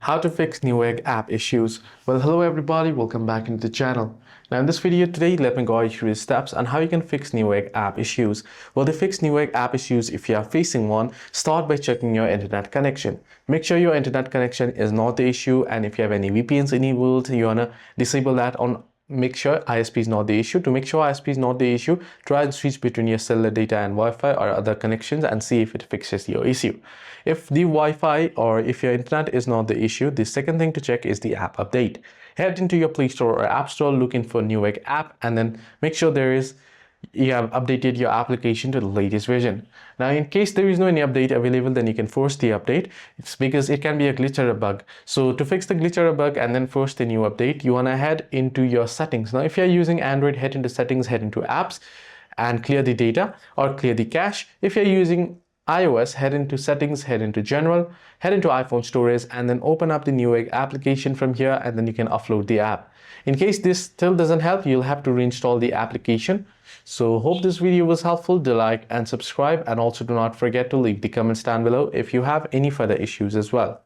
How to fix Newegg app issues. Well, hello everybody, welcome back into the channel. Now in this video today, let me guide you through the steps on how you can fix Newegg app issues. Well, to fix Newegg app issues, if you are facing one, start by checking your internet connection. Make sure your internet connection is not the issue, and if you have any VPNs enabled, you wanna disable that on. Make sure ISP is not the issue. To make sure ISP is not the issue, try and switch between your cellular data and Wi-Fi or other connections and see if it fixes your issue. If the Wi-Fi or if your internet is not the issue, the second thing to check is the app update. Head into your Play Store or App Store, looking for Newegg app, and then make sure you have updated your application to the latest version. Now, in case there is no any update available, then you can force the update. It's because it can be a glitch or a bug. So to fix the glitch or a bug and then force the new update, you want to head into your settings. Now, if you're using Android, head into settings, head into apps and clear the data or clear the cache. If you're using iOS, head into settings, head into general, head into iPhone storage, and then open up the Newegg application from here, and then you can offload the app. In case this still doesn't help, you'll have to reinstall the application. So hope this video was helpful. Do like and subscribe, and also do not forget to leave the comments down below if you have any further issues as well.